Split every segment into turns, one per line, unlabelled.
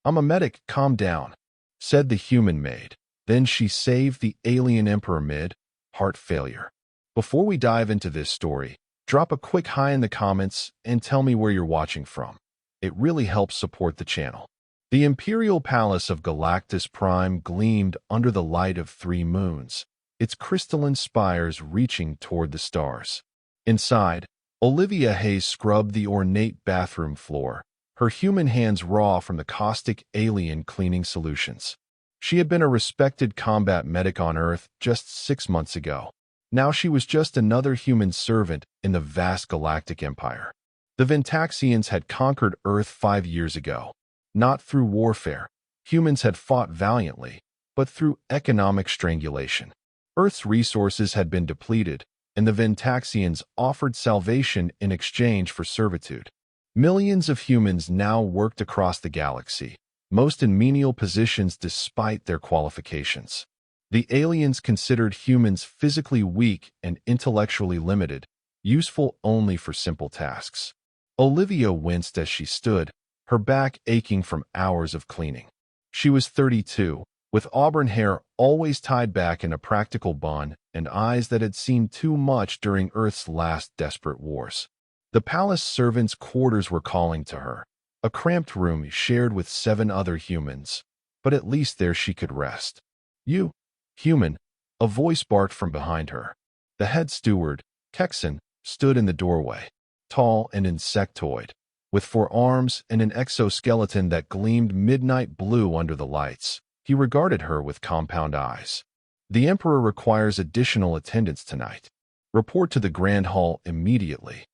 "I'm a medic, calm down," said the human maid. Then she saved the alien emperor mid-heart failure. Before we dive into this story, drop a quick hi in the comments and tell me where you're watching from. It really helps support the channel. The imperial palace of Galactus Prime gleamed under the light of 3 moons, its crystalline spires reaching toward the stars. Inside, Olivia Hayes scrubbed the ornate bathroom floor, her human hands raw from the caustic alien cleaning solutions. She had been a respected combat medic on Earth just 6 months ago. Now she was just another human servant in the vast galactic empire. The Ventaxians had conquered Earth 5 years ago. Not through warfare. Humans had fought valiantly, but through economic strangulation. Earth's resources had been depleted, and the Ventaxians offered salvation in exchange for servitude. Millions of humans now worked across the galaxy, most in menial positions despite their qualifications. The aliens considered humans physically weak and intellectually limited, useful only for simple tasks. Olivia winced as she stood, her back aching from hours of cleaning. She was 32, with auburn hair always tied back in a practical bun and eyes that had seen too much during Earth's last desperate wars. The palace servants' quarters were calling to her, a cramped room shared with 7 other humans, but at least there she could rest. "You, human," a voice barked from behind her. The head steward, Kexon, stood in the doorway, tall and insectoid, with 4 arms and an exoskeleton that gleamed midnight blue under the lights. He regarded her with compound eyes. "The Emperor requires additional attendance tonight. Report to the Grand Hall immediately."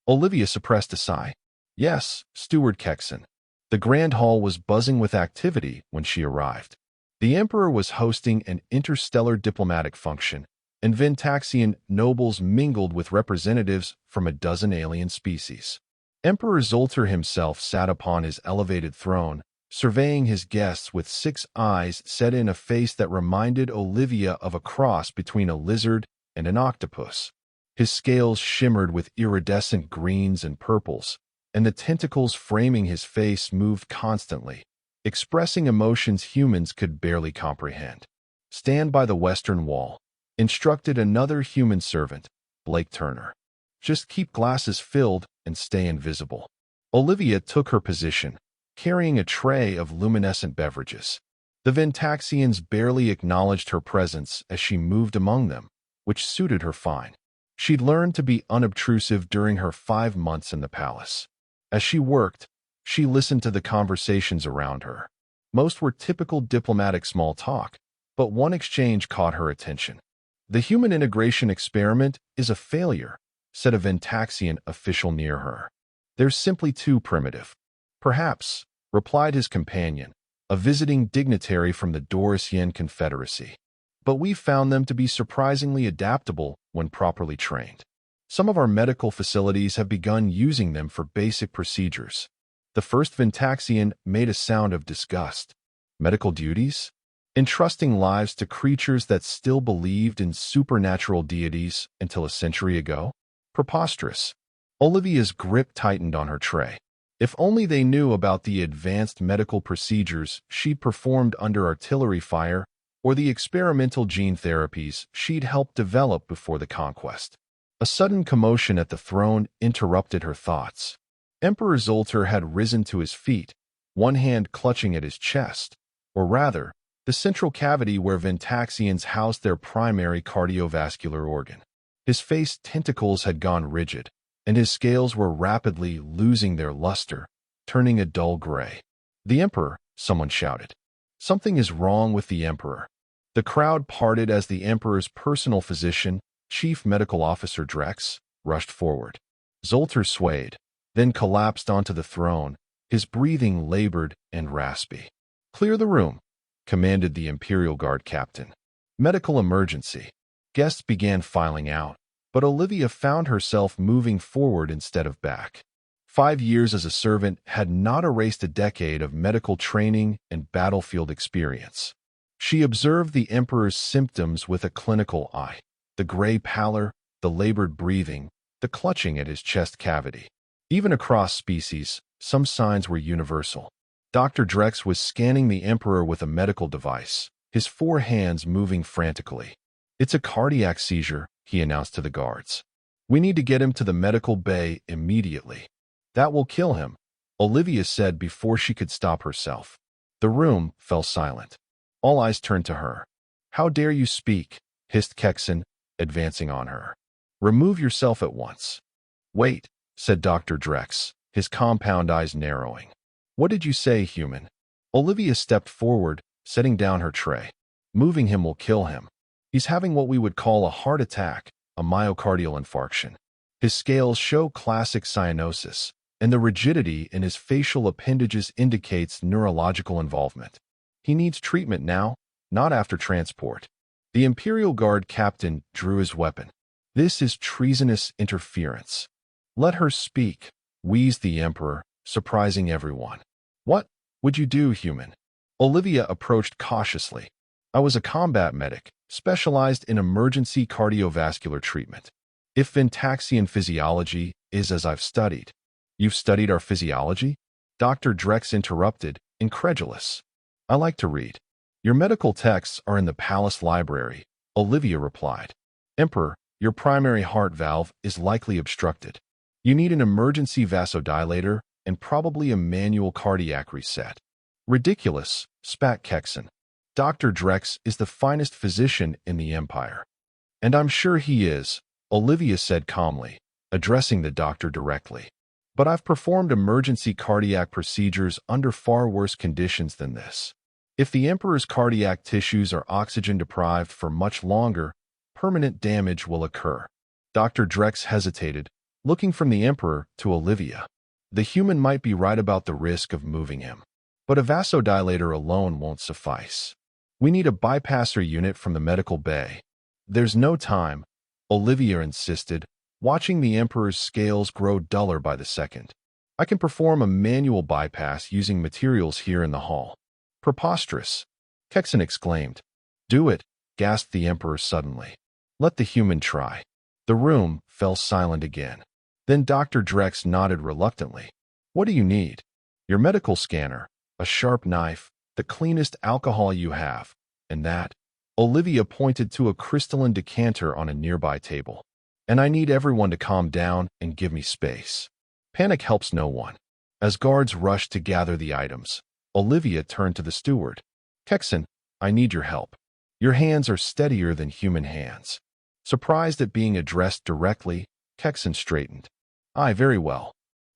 Olivia suppressed a sigh. "Yes, Steward Kexon." The Grand Hall was buzzing with activity when she arrived. The Emperor was hosting an interstellar diplomatic function, and Ventaxian nobles mingled with representatives from a dozen alien species. Emperor Zoltar himself sat upon his elevated throne, surveying his guests with 6 eyes set in a face that reminded Olivia of a cross between a lizard and an octopus. His scales shimmered with iridescent greens and purples, and the tentacles framing his face moved constantly, expressing emotions humans could barely comprehend. "Stand by the western wall," instructed another human servant, Blake Turner. "Just keep glasses filled and stay invisible." Olivia took her position, carrying a tray of luminescent beverages. The Ventaxians barely acknowledged her presence as she moved among them, which suited her fine. She'd learned to be unobtrusive during her 5 months in the palace. As she worked, she listened to the conversations around her. Most were typical diplomatic small talk, but one exchange caught her attention. "The human integration experiment is a failure," said a Ventaxian official near her. "They're simply too primitive." "Perhaps," replied his companion, a visiting dignitary from the Dorisian Confederacy. "But we found them to be surprisingly adaptable when properly trained. Some of our medical facilities have begun using them for basic procedures." The first Ventaxian made a sound of disgust. Medical duties? Entrusting lives to creatures that still believed in supernatural deities until a century ago? Preposterous. Olivia's grip tightened on her tray. If only they knew about the advanced medical procedures she'd performed under artillery fire or the experimental gene therapies she'd helped develop before the conquest. A sudden commotion at the throne interrupted her thoughts. Emperor Zoltar had risen to his feet, one hand clutching at his chest, or rather, the central cavity where Ventaxians housed their primary cardiovascular organ. His face tentacles had gone rigid, and his scales were rapidly losing their luster, turning a dull gray. "The Emperor," someone shouted. "Something is wrong with the Emperor." The crowd parted as the Emperor's personal physician, Chief Medical Officer Drex, rushed forward. Zoltar swayed, then collapsed onto the throne, his breathing labored and raspy. "Clear the room," commanded the Imperial Guard captain. "Medical emergency." Guests began filing out, but Olivia found herself moving forward instead of back. 5 years as a servant had not erased a decade of medical training and battlefield experience. She observed the Emperor's symptoms with a clinical eye: the gray pallor, the labored breathing, the clutching at his chest cavity. Even across species, some signs were universal. Dr. Drex was scanning the Emperor with a medical device, his 4 hands moving frantically. "It's a cardiac seizure," he announced to the guards. "We need to get him to the medical bay immediately." "That will kill him," Olivia said before she could stop herself. The room fell silent. All eyes turned to her. "How dare you speak?" hissed Kexon, advancing on her. "Remove yourself at once." "Wait," said Dr. Drex, his compound eyes narrowing. "What did you say, human?" Olivia stepped forward, setting down her tray. "Moving him will kill him. He's having what we would call a heart attack, a myocardial infarction. His scales show classic cyanosis, and the rigidity in his facial appendages indicates neurological involvement. He needs treatment now, not after transport." The Imperial Guard captain drew his weapon. "This is treasonous interference." "Let her speak," wheezed the Emperor, surprising everyone. "What would you do, human?" Olivia approached cautiously. "I was a combat medic, specialized in emergency cardiovascular treatment. If Ventaxian physiology is as I've studied." "You've studied our physiology?" Dr. Drex interrupted, incredulous. "I like to read." "Your medical texts are in the palace library," Olivia replied. "Emperor, your primary heart valve is likely obstructed. You need an emergency vasodilator and probably a manual cardiac reset." "Ridiculous," spat Kexon. "Dr. Drex is the finest physician in the Empire." "And I'm sure he is," Olivia said calmly, addressing the doctor directly. "But I've performed emergency cardiac procedures under far worse conditions than this. If the Emperor's cardiac tissues are oxygen-deprived for much longer, permanent damage will occur." Dr. Drex hesitated, looking from the Emperor to Olivia. "The human might be right about the risk of moving him, but a vasodilator alone won't suffice. We need a bypasser unit from the medical bay." "There's no time," Olivia insisted, watching the Emperor's scales grow duller by the second. "I can perform a manual bypass using materials here in the hall." "Preposterous," Kexon exclaimed. "Do it," gasped the Emperor suddenly. "Let the human try." The room fell silent again. Then Dr. Drex nodded reluctantly. "What do you need?" "Your medical scanner, a sharp knife, the cleanest alcohol you have, and that." Olivia pointed to a crystalline decanter on a nearby table. "And I need everyone to calm down and give me space. Panic helps no one." As guards rushed to gather the items, Olivia turned to the steward. "Kexon, I need your help. Your hands are steadier than human hands." Surprised at being addressed directly, Kexon straightened. "Aye, very well."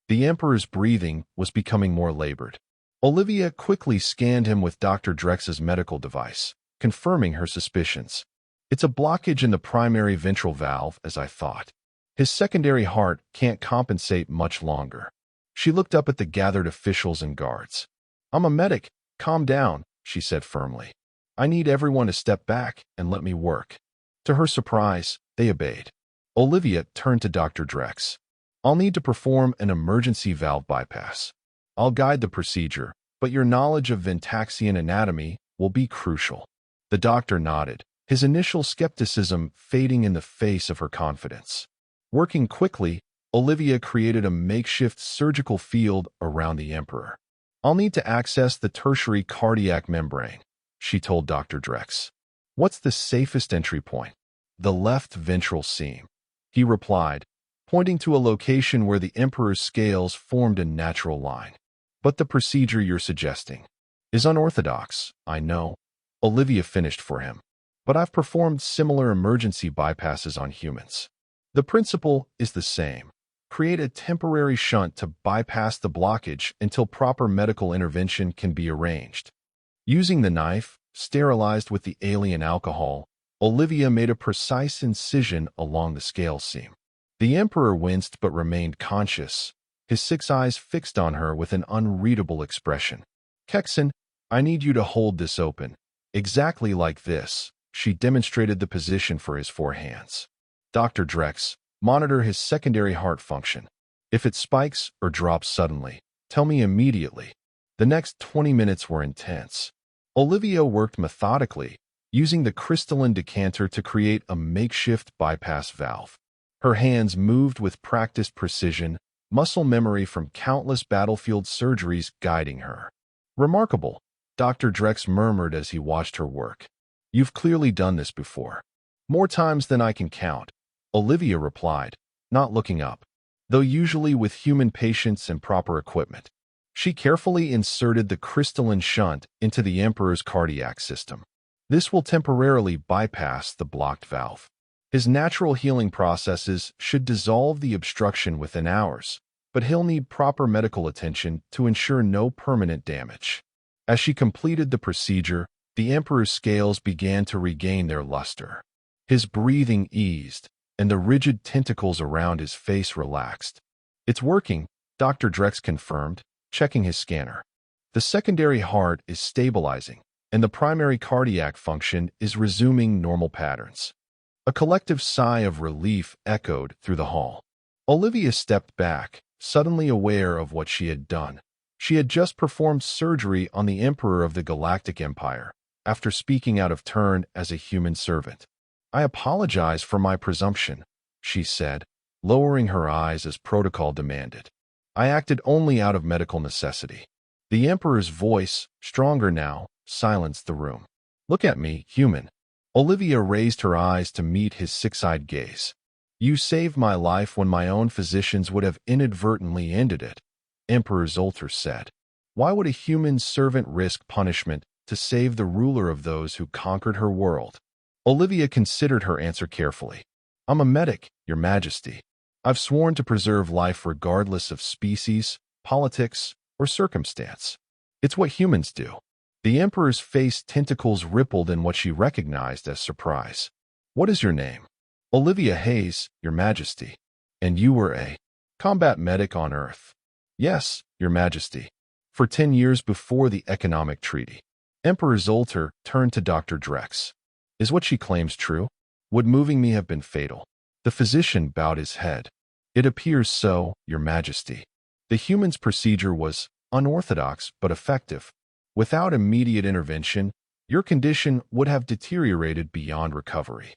The Emperor's breathing was becoming more labored. Olivia quickly scanned him with Dr. Drex's medical device, confirming her suspicions. "It's a blockage in the primary ventral valve, as I thought. His secondary heart can't compensate much longer." She looked up at the gathered officials and guards. "I'm a medic. Calm down," she said firmly. "I need everyone to step back and let me work." To her surprise, they obeyed. Olivia turned to Dr. Drex. "I'll need to perform an emergency valve bypass. I'll guide the procedure, but your knowledge of Ventaxian anatomy will be crucial." The doctor nodded, his initial skepticism fading in the face of her confidence. Working quickly, Olivia created a makeshift surgical field around the Emperor. "I'll need to access the tertiary cardiac membrane," she told Dr. Drex. "What's the safest entry point?" "The left ventral seam," he replied, pointing to a location where the Emperor's scales formed a natural line. "But the procedure you're suggesting is unorthodox, I know," Olivia finished for him. "But I've performed similar emergency bypasses on humans. The principle is the same. Create a temporary shunt to bypass the blockage until proper medical intervention can be arranged." Using the knife, sterilized with the alien alcohol, Olivia made a precise incision along the scale seam. The Emperor winced but remained conscious, his 6 eyes fixed on her with an unreadable expression. "Kexon, I need you to hold this open. Exactly like this." She demonstrated the position for his 4 hands. "Dr. Drex, monitor his secondary heart function. If it spikes or drops suddenly, tell me immediately." The next 20 minutes were intense. Olivia worked methodically, using the crystalline decanter to create a makeshift bypass valve. Her hands moved with practiced precision, muscle memory from countless battlefield surgeries guiding her. Remarkable, Dr. Drex murmured as he watched her work. You've clearly done this before. More times than I can count, Olivia replied, not looking up, though usually with human patience and proper equipment. She carefully inserted the crystalline shunt into the Emperor's cardiac system. This will temporarily bypass the blocked valve. His natural healing processes should dissolve the obstruction within hours, but he'll need proper medical attention to ensure no permanent damage. As she completed the procedure, the Emperor's scales began to regain their luster. His breathing eased, and the rigid tentacles around his face relaxed. It's working, Dr. Drex confirmed, checking his scanner. The secondary heart is stabilizing, and the primary cardiac function is resuming normal patterns. A collective sigh of relief echoed through the hall. Olivia stepped back, suddenly aware of what she had done. She had just performed surgery on the Emperor of the Galactic Empire, after speaking out of turn as a human servant. I apologize for my presumption, she said, lowering her eyes as protocol demanded. I acted only out of medical necessity. The Emperor's voice, stronger now, silenced the room. Look at me, human. Olivia raised her eyes to meet his six-eyed gaze. You saved my life when my own physicians would have inadvertently ended it, Emperor Zoltar said. Why would a human servant risk punishment to save the ruler of those who conquered her world? Olivia considered her answer carefully. I'm a medic, Your Majesty. I've sworn to preserve life regardless of species, politics, or circumstance. It's what humans do. The Emperor's face tentacles rippled in what she recognized as surprise. What is your name? Olivia Hayes, Your Majesty. And you were a combat medic on Earth. Yes, Your Majesty. For 10 years before the economic treaty. Emperor Zoltar turned to Dr. Drex. Is what she claims true? Would moving me have been fatal? The physician bowed his head. It appears so, Your Majesty. The human's procedure was unorthodox but effective. Without immediate intervention, your condition would have deteriorated beyond recovery.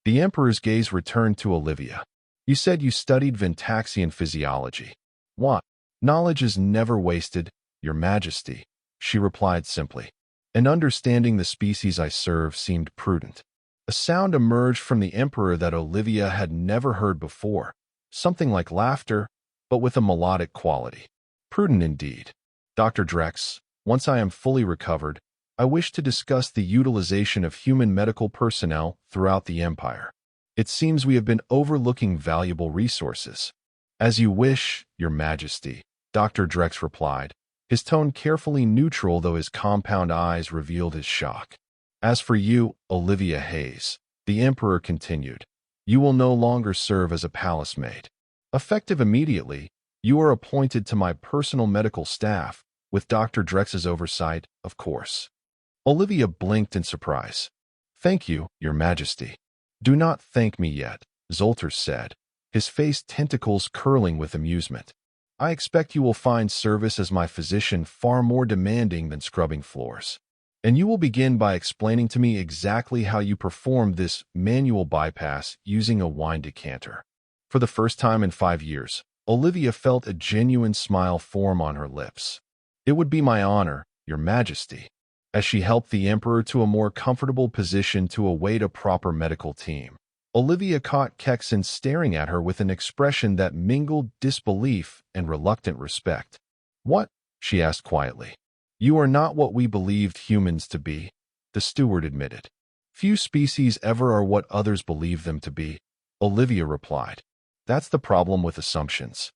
The Emperor's gaze returned to Olivia. You said you studied Ventaxian physiology. What? Knowledge is never wasted, Your Majesty, she replied simply. And understanding the species I serve seemed prudent. A sound emerged from the Emperor that Olivia had never heard before, something like laughter, but with a melodic quality. Prudent indeed. Dr. Drex, once I am fully recovered, I wish to discuss the utilization of human medical personnel throughout the Empire. It seems we have been overlooking valuable resources. As you wish, Your Majesty, Dr. Drex replied, his tone carefully neutral though his compound eyes revealed his shock. As for you, Olivia Hayes, the Emperor continued, you will no longer serve as a palace maid. Effective immediately, you are appointed to my personal medical staff, with Dr. Drex's oversight, of course. Olivia blinked in surprise. Thank you, Your Majesty. Do not thank me yet, Zoltar said, his face tentacles curling with amusement. I expect you will find service as my physician far more demanding than scrubbing floors. And you will begin by explaining to me exactly how you performed this manual bypass using a wine decanter. For the first time in 5 years, Olivia felt a genuine smile form on her lips. It would be my honor, Your Majesty. As she helped the Emperor to a more comfortable position to await a proper medical team, Olivia caught Kexon staring at her with an expression that mingled disbelief and reluctant respect. What? She asked quietly. You are not what we believed humans to be, the steward admitted. Few species ever are what others believe them to be, Olivia replied. That's the problem with assumptions.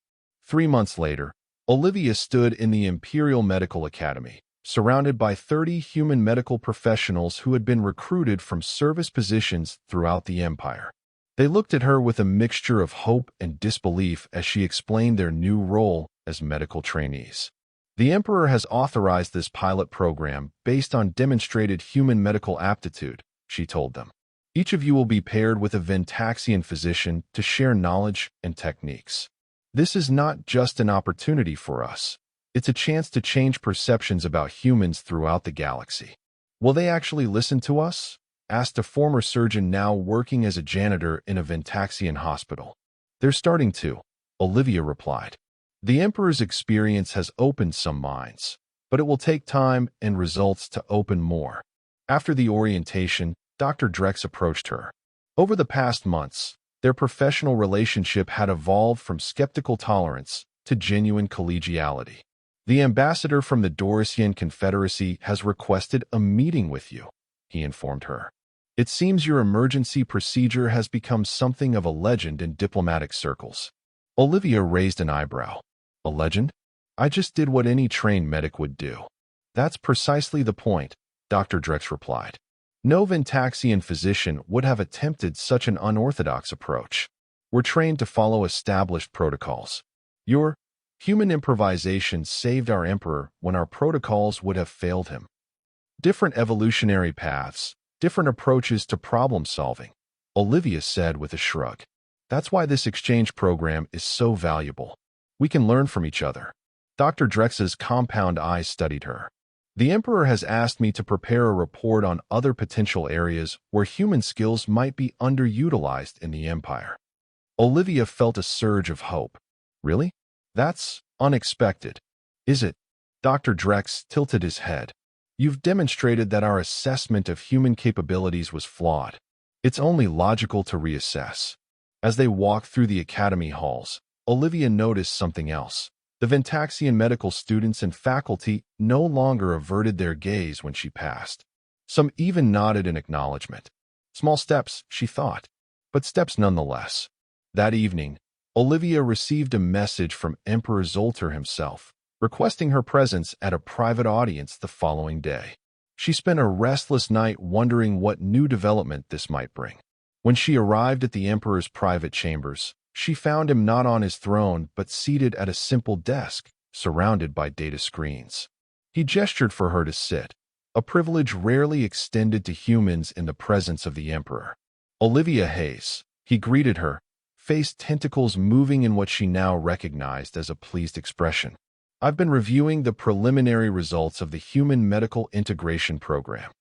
3 months later, Olivia stood in the Imperial Medical Academy, surrounded by 30 human medical professionals who had been recruited from service positions throughout the Empire. They looked at her with a mixture of hope and disbelief as she explained their new role as medical trainees. The Emperor has authorized this pilot program based on demonstrated human medical aptitude, she told them. Each of you will be paired with a Ventaxian physician to share knowledge and techniques. This is not just an opportunity for us. It's a chance to change perceptions about humans throughout the galaxy. Will they actually listen to us? Asked a former surgeon now working as a janitor in a Ventaxian hospital. They're starting to, Olivia replied. The Emperor's experience has opened some minds, but it will take time and results to open more. After the orientation, Dr. Drex approached her. Over the past months, their professional relationship had evolved from skeptical tolerance to genuine collegiality. The ambassador from the Dorisian Confederacy has requested a meeting with you, he informed her. It seems your emergency procedure has become something of a legend in diplomatic circles. Olivia raised an eyebrow. A legend? I just did what any trained medic would do. That's precisely the point, Dr. Drex replied. No Ventaxian physician would have attempted such an unorthodox approach. We're trained to follow established protocols. Your human improvisation saved our emperor when our protocols would have failed him. Different evolutionary paths, different approaches to problem solving, Olivia said with a shrug. That's why this exchange program is so valuable. We can learn from each other. Dr. Drex's compound eyes studied her. The Emperor has asked me to prepare a report on other potential areas where human skills might be underutilized in the Empire. Olivia felt a surge of hope. Really? That's unexpected. Is it? Dr. Drex tilted his head. You've demonstrated that our assessment of human capabilities was flawed. It's only logical to reassess. As they walked through the academy halls, Olivia noticed something else. The Ventaxian medical students and faculty no longer averted their gaze when she passed. Some even nodded in acknowledgement. Small steps, she thought, but steps nonetheless. That evening, Olivia received a message from Emperor Zoltar himself, requesting her presence at a private audience the following day. She spent a restless night wondering what new development this might bring. When she arrived at the Emperor's private chambers, she found him not on his throne but seated at a simple desk, surrounded by data screens. He gestured for her to sit, a privilege rarely extended to humans in the presence of the Emperor. Olivia Hayes, he greeted her, face tentacles moving in what she now recognized as a pleased expression. I've been reviewing the preliminary results of the Human Medical Integration Program.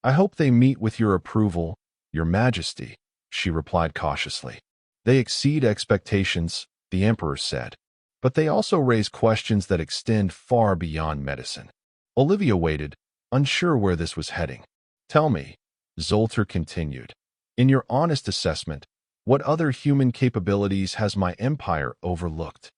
I hope they meet with your approval, Your Majesty, she replied cautiously. They exceed expectations, the Emperor said, but they also raise questions that extend far beyond medicine. Olivia waited, unsure where this was heading. Tell me, Zoltar continued, in your honest assessment, what other human capabilities has my empire overlooked?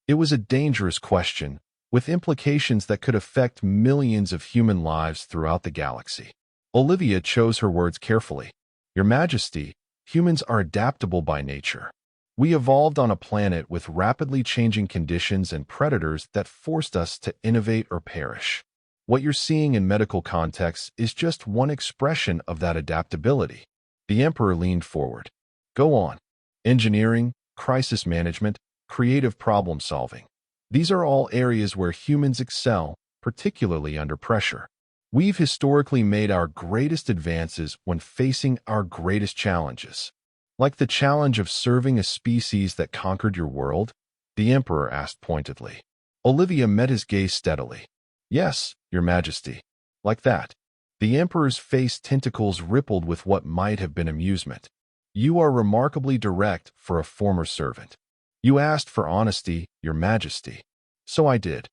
It was a dangerous question, with implications that could affect millions of human lives throughout the galaxy. Olivia chose her words carefully. Your Majesty, humans are adaptable by nature. We evolved on a planet with rapidly changing conditions and predators that forced us to innovate or perish. What you're seeing in medical contexts is just one expression of that adaptability. The Emperor leaned forward. Go on. Engineering, crisis management, creative problem solving. These are all areas where humans excel, particularly under pressure. We've historically made our greatest advances when facing our greatest challenges. Like the challenge of serving a species that conquered your world? The Emperor asked pointedly. Olivia met his gaze steadily. Yes, Your Majesty. Like that. The Emperor's face tentacles rippled with what might have been amusement. You are remarkably direct for a former servant. You asked for honesty, Your Majesty. So I did.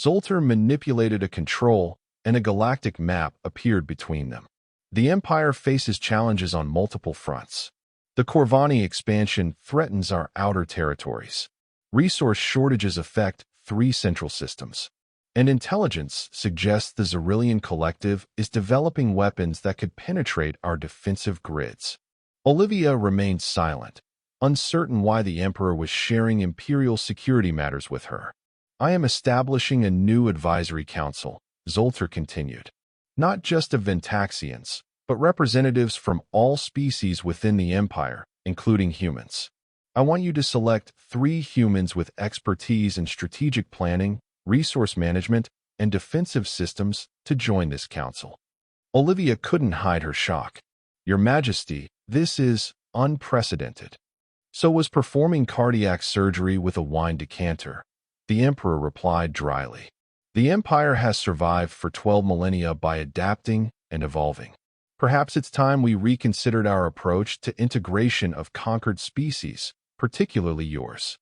Zoltar manipulated a control, and a galactic map appeared between them. The Empire faces challenges on multiple fronts. The Corvani expansion threatens our outer territories. Resource shortages affect 3 central systems. And intelligence suggests the Xerillian Collective is developing weapons that could penetrate our defensive grids. Olivia remained silent, uncertain why the Emperor was sharing Imperial security matters with her. I am establishing a new advisory council, Zoltar continued. Not just of Ventaxians, but representatives from all species within the Empire, including humans. I want you to select 3 humans with expertise in strategic planning, resource management, and defensive systems to join this council. Olivia couldn't hide her shock. Your Majesty, this is unprecedented. So was performing cardiac surgery with a wine decanter, the Emperor replied dryly. The Empire has survived for 12 millennia by adapting and evolving. Perhaps it's time we reconsidered our approach to integration of conquered species, particularly yours.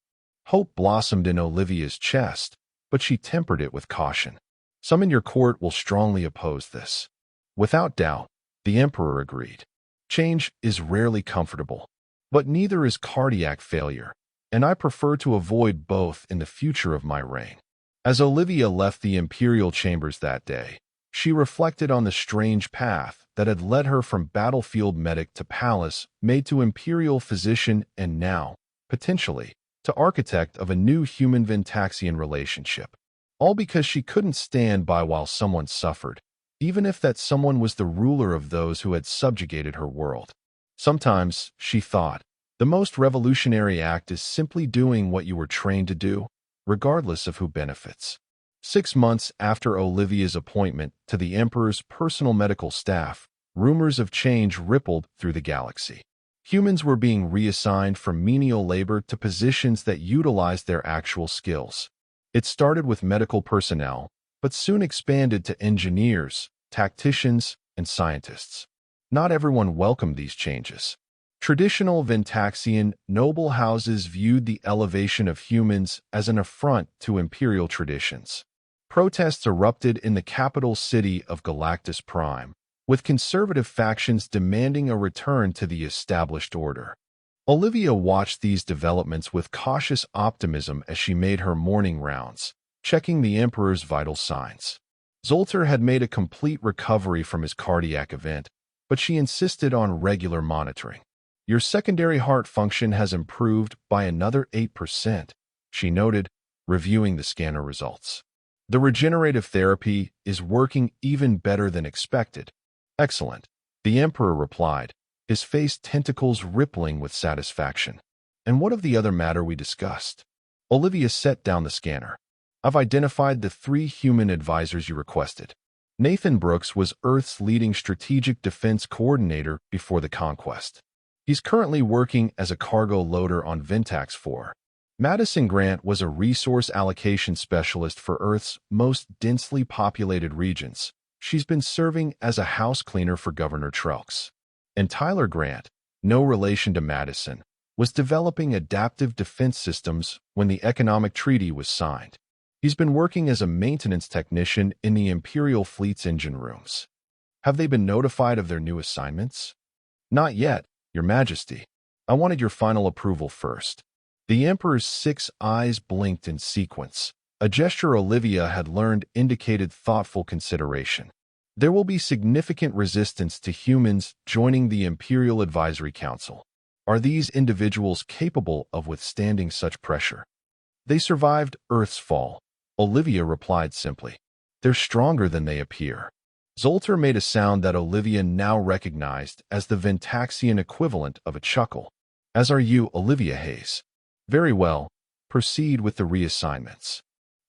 Hope blossomed in Olivia's chest, but she tempered it with caution. Some in your court will strongly oppose this. Without doubt, the emperor agreed. Change is rarely comfortable, but neither is cardiac failure, and I prefer to avoid both in the future of my reign. As Olivia left the imperial chambers that day, she reflected on the strange path that had led her from battlefield medic to palace maid to imperial physician and now, potentially, to architect of a new human-Ventaxian relationship. All because she couldn't stand by while someone suffered, even if that someone was the ruler of those who had subjugated her world. Sometimes, she thought, the most revolutionary act is simply doing what you were trained to do, regardless of who benefits. 6 months after Olivia's appointment to the Emperor's personal medical staff, rumors of change rippled through the galaxy. Humans were being reassigned from menial labor to positions that utilized their actual skills. It started with medical personnel, but soon expanded to engineers, tacticians, and scientists. Not everyone welcomed these changes. Traditional Ventaxian noble houses viewed the elevation of humans as an affront to imperial traditions. Protests erupted in the capital city of Galactus Prime, with conservative factions demanding a return to the established order. Olivia watched these developments with cautious optimism as she made her morning rounds, checking the Emperor's vital signs. Zoltar had made a complete recovery from his cardiac event, but she insisted on regular monitoring. Your secondary heart function has improved by another 8%, she noted, reviewing the scanner results. The regenerative therapy is working even better than expected. Excellent, the Emperor replied, his face tentacles rippling with satisfaction. And what of the other matter we discussed? Olivia set down the scanner. I've identified the 3 human advisors you requested. Nathan Brooks was Earth's leading strategic defense coordinator before the conquest. He's currently working as a cargo loader on Ventax 4. Madison Grant was a resource allocation specialist for Earth's most densely populated regions. She's been serving as a house cleaner for Governor Trelks. And Tyler Grant, no relation to Madison, was developing adaptive defense systems when the economic treaty was signed. He's been working as a maintenance technician in the Imperial Fleet's engine rooms. Have they been notified of their new assignments? Not yet, Your Majesty. I wanted your final approval first. The Emperor's 6 eyes blinked in sequence, a gesture Olivia had learned indicated thoughtful consideration. There will be significant resistance to humans joining the Imperial Advisory Council. Are these individuals capable of withstanding such pressure? They survived Earth's fall, Olivia replied simply. They're stronger than they appear. Zoltar made a sound that Olivia now recognized as the Ventaxian equivalent of a chuckle. As are you, Olivia Hayes. Very well, proceed with the reassignments.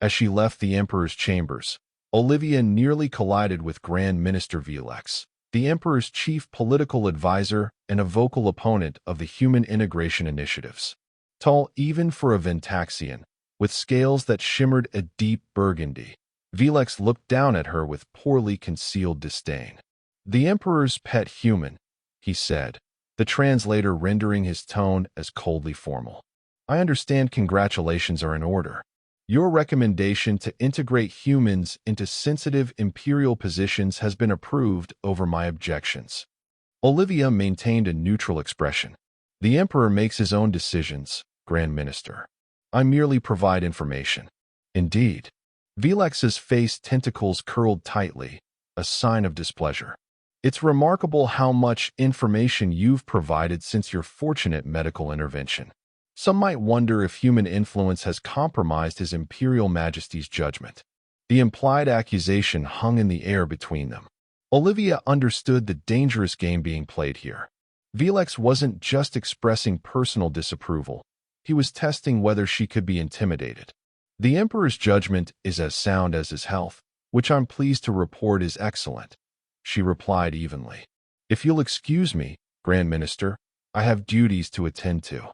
As she left the Emperor's chambers, Olivia nearly collided with Grand Minister Velex, the Emperor's chief political advisor and a vocal opponent of the human integration initiatives. Tall even for a Ventaxian, with scales that shimmered a deep burgundy, Velex looked down at her with poorly concealed disdain. The Emperor's pet human, he said, the translator rendering his tone as coldly formal. I understand congratulations are in order. Your recommendation to integrate humans into sensitive imperial positions has been approved over my objections. Olivia maintained a neutral expression. The Emperor makes his own decisions, Grand Minister. I merely provide information. Indeed. Velex's face tentacles curled tightly, a sign of displeasure. It's remarkable how much information you've provided since your fortunate medical intervention. Some might wonder if human influence has compromised His Imperial Majesty's judgment. The implied accusation hung in the air between them. Olivia understood the dangerous game being played here. Velex wasn't just expressing personal disapproval. He was testing whether she could be intimidated. The Emperor's judgment is as sound as his health, which I'm pleased to report is excellent, she replied evenly. If you'll excuse me, Grand Minister, I have duties to attend to.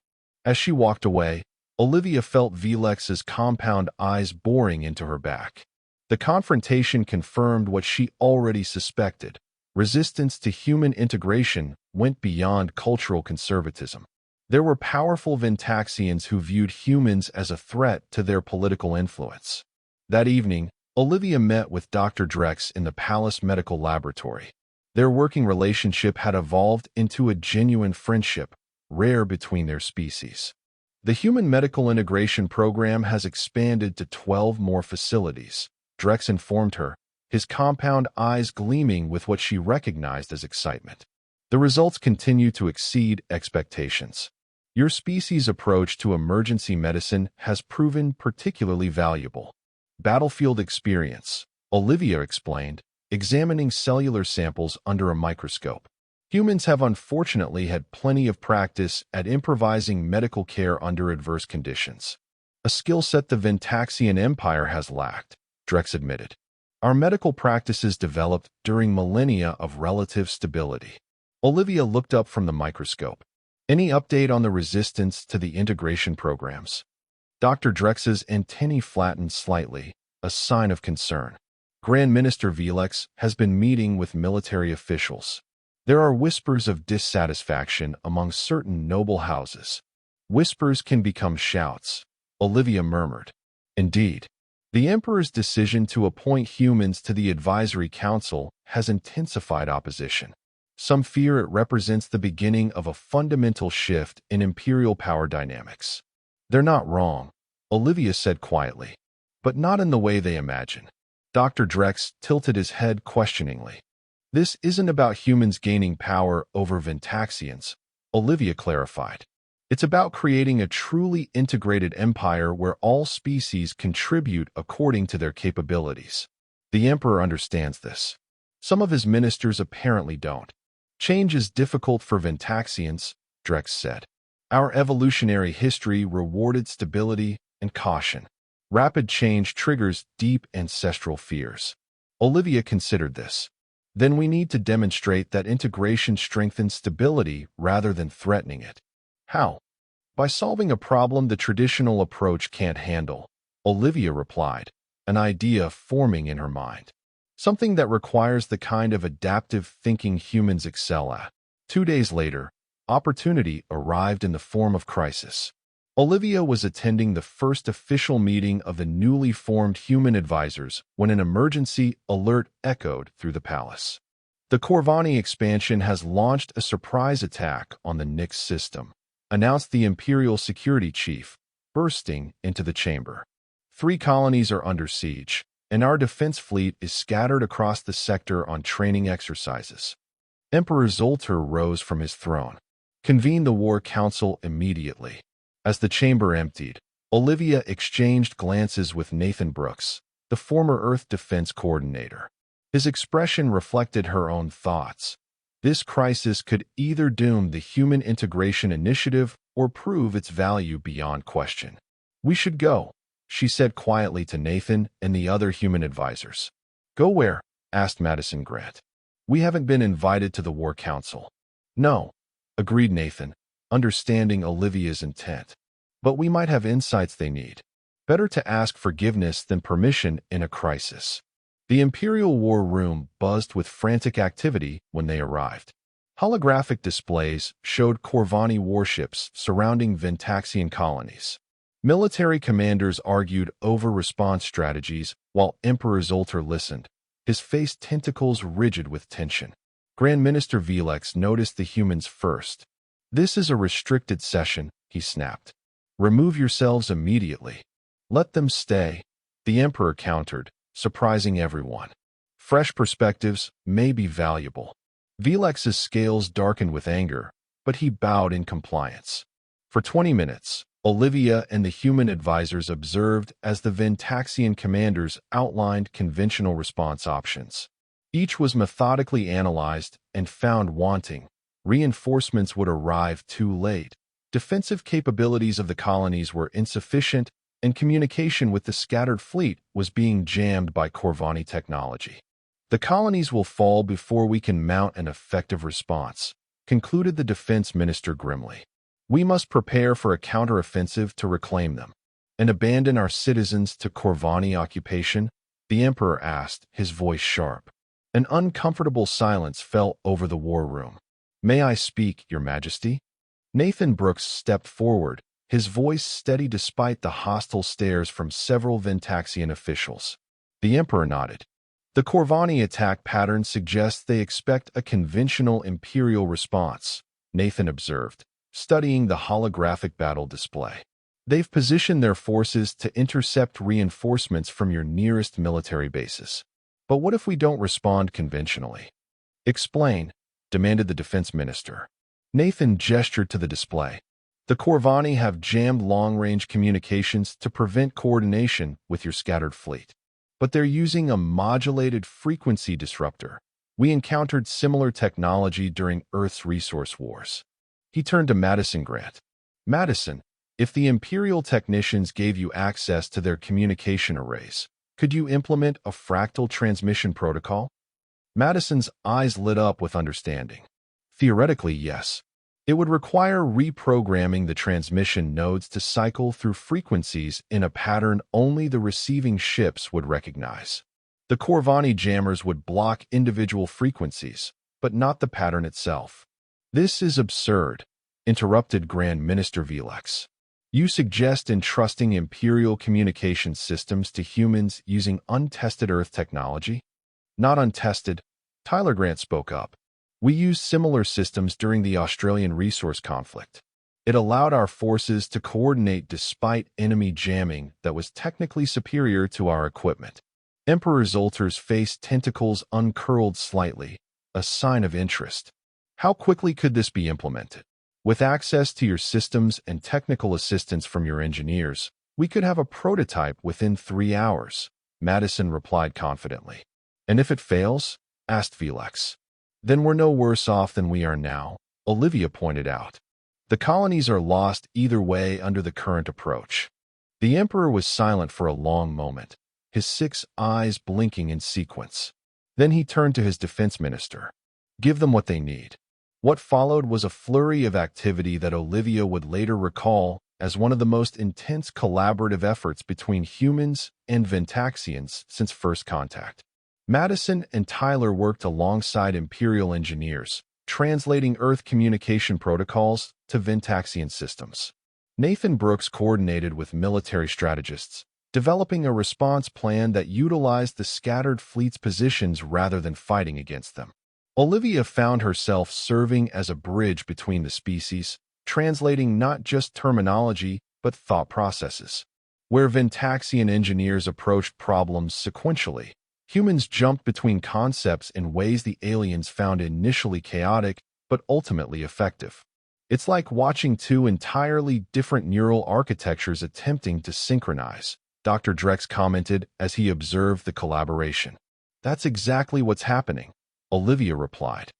As she walked away, Olivia felt Velex's compound eyes boring into her back. The confrontation confirmed what she already suspected. Resistance to human integration went beyond cultural conservatism. There were powerful Ventaxians who viewed humans as a threat to their political influence. That evening, Olivia met with Dr. Drex in the Palace Medical Laboratory. Their working relationship had evolved into a genuine friendship, rare between their species. The Human Medical Integration Program has expanded to 12 more facilities, Drex informed her, his compound eyes gleaming with what she recognized as excitement. The results continue to exceed expectations. Your species' approach to emergency medicine has proven particularly valuable. Battlefield experience, Olivia explained, examining cellular samples under a microscope. Humans have unfortunately had plenty of practice at improvising medical care under adverse conditions. A skill set the Ventaxian Empire has lacked, Drex admitted. Our medical practices developed during millennia of relative stability. Olivia looked up from the microscope. Any update on the resistance to the integration programs? Dr. Drex's antennae flattened slightly, a sign of concern. Grand Minister Velex has been meeting with military officials. There are whispers of dissatisfaction among certain noble houses. Whispers can become shouts, Olivia murmured. Indeed. The Emperor's decision to appoint humans to the Advisory Council has intensified opposition. Some fear it represents the beginning of a fundamental shift in imperial power dynamics. They're not wrong, Olivia said quietly, but not in the way they imagine. Dr. Drex tilted his head questioningly. This isn't about humans gaining power over Ventaxians, Olivia clarified. It's about creating a truly integrated empire where all species contribute according to their capabilities. The Emperor understands this. Some of his ministers apparently don't. Change is difficult for Ventaxians, Drex said. Our evolutionary history rewarded stability and caution. Rapid change triggers deep ancestral fears. Olivia considered this. Then we need to demonstrate that integration strengthens stability rather than threatening it. How? By solving a problem the traditional approach can't handle, Olivia replied, an idea forming in her mind. Something that requires the kind of adaptive thinking humans excel at. 2 days later, opportunity arrived in the form of crisis. Olivia was attending the first official meeting of the newly formed human advisors when an emergency alert echoed through the palace. The Corvani expansion has launched a surprise attack on the Nyx system, announced the Imperial Security Chief, bursting into the chamber. 3 colonies are under siege, and our defense fleet is scattered across the sector on training exercises. Emperor Zoltar rose from his throne. Convene the War Council immediately. As the chamber emptied, Olivia exchanged glances with Nathan Brooks, the former Earth Defense Coordinator. His expression reflected her own thoughts. This crisis could either doom the Human Integration Initiative or prove its value beyond question. We should go, she said quietly to Nathan and the other human advisors. Go where? Asked Madison Grant. We haven't been invited to the War Council. No, agreed Nathan, understanding Olivia's intent. But we might have insights they need. Better to ask forgiveness than permission in a crisis. The Imperial War Room buzzed with frantic activity when they arrived. Holographic displays showed Corvani warships surrounding Ventaxian colonies. Military commanders argued over response strategies while Emperor Zoltar listened, his face tentacles rigid with tension. Grand Minister Velex noticed the humans first. This is a restricted session, he snapped. Remove yourselves immediately. Let them stay, the Emperor countered, surprising everyone. Fresh perspectives may be valuable. Velex's scales darkened with anger, but he bowed in compliance. For 20 minutes, Olivia and the human advisors observed as the Ventaxian commanders outlined conventional response options. Each was methodically analyzed and found wanting. Reinforcements would arrive too late. Defensive capabilities of the colonies were insufficient, and communication with the scattered fleet was being jammed by Corvani technology. The colonies will fall before we can mount an effective response, concluded the defense minister grimly. We must prepare for a counteroffensive to reclaim them. And abandon our citizens to Corvani occupation? The Emperor asked, his voice sharp. An uncomfortable silence fell over the war room. May I speak, Your Majesty? Nathan Brooks stepped forward, his voice steady despite the hostile stares from several Ventaxian officials. The Emperor nodded. The Corvani attack pattern suggests they expect a conventional Imperial response, Nathan observed, studying the holographic battle display. They've positioned their forces to intercept reinforcements from your nearest military bases. But what if we don't respond conventionally? Explain, demanded the defense minister. Nathan gestured to the display. The Corvani have jammed long-range communications to prevent coordination with your scattered fleet. But they're using a modulated frequency disruptor. We encountered similar technology during Earth's resource wars. He turned to Madison Grant. Madison, if the Imperial technicians gave you access to their communication arrays, could you implement a fractal transmission protocol? Madison's eyes lit up with understanding. Theoretically, yes. It would require reprogramming the transmission nodes to cycle through frequencies in a pattern only the receiving ships would recognize. The Corvani jammers would block individual frequencies, but not the pattern itself. This is absurd, interrupted Grand Minister Velex. You suggest entrusting Imperial communication systems to humans using untested Earth technology? Not untested, Tyler Grant spoke up. We used similar systems during the Australian resource conflict. It allowed our forces to coordinate despite enemy jamming that was technically superior to our equipment. Emperor Zoltar's face tentacles uncurled slightly, a sign of interest. How quickly could this be implemented? With access to your systems and technical assistance from your engineers, we could have a prototype within 3 hours, Madison replied confidently. And if it fails? Asked Velex. Then we're no worse off than we are now, Olivia pointed out. The colonies are lost either way under the current approach. The Emperor was silent for a long moment, his 6 eyes blinking in sequence. Then he turned to his defense minister. Give them what they need. What followed was a flurry of activity that Olivia would later recall as one of the most intense collaborative efforts between humans and Ventaxians since first contact. Madison and Tyler worked alongside Imperial engineers, translating Earth communication protocols to Ventaxian systems. Nathan Brooks coordinated with military strategists, developing a response plan that utilized the scattered fleet's positions rather than fighting against them. Olivia found herself serving as a bridge between the species, translating not just terminology but thought processes. Where Ventaxian engineers approached problems sequentially, humans jumped between concepts in ways the aliens found initially chaotic but ultimately effective. It's like watching 2 entirely different neural architectures attempting to synchronize, Dr. Drex commented as he observed the collaboration. That's exactly what's happening, Olivia replied.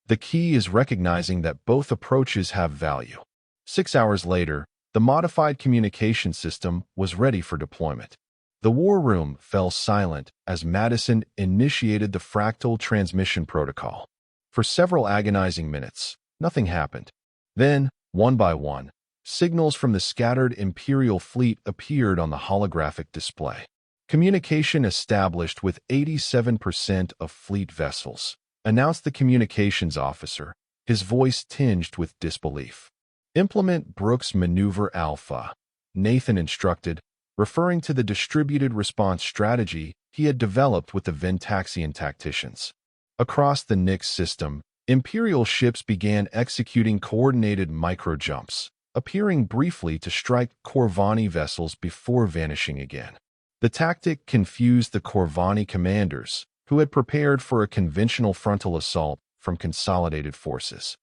The key is recognizing that both approaches have value. 6 hours later, the modified communication system was ready for deployment. The war room fell silent as Madison initiated the fractal transmission protocol. For several agonizing minutes, nothing happened. Then, one by one, signals from the scattered Imperial fleet appeared on the holographic display. Communication established with 87% of fleet vessels, announced the communications officer, his voice tinged with disbelief. Implement Brooks Maneuver Alpha, Nathan instructed, referring to the distributed response strategy he had developed with the Ventaxian tacticians. Across the Nyx system, Imperial ships began executing coordinated micro-jumps, appearing briefly to strike Corvani vessels before vanishing again. The tactic confused the Corvani commanders, who had prepared for a conventional frontal assault from consolidated forces.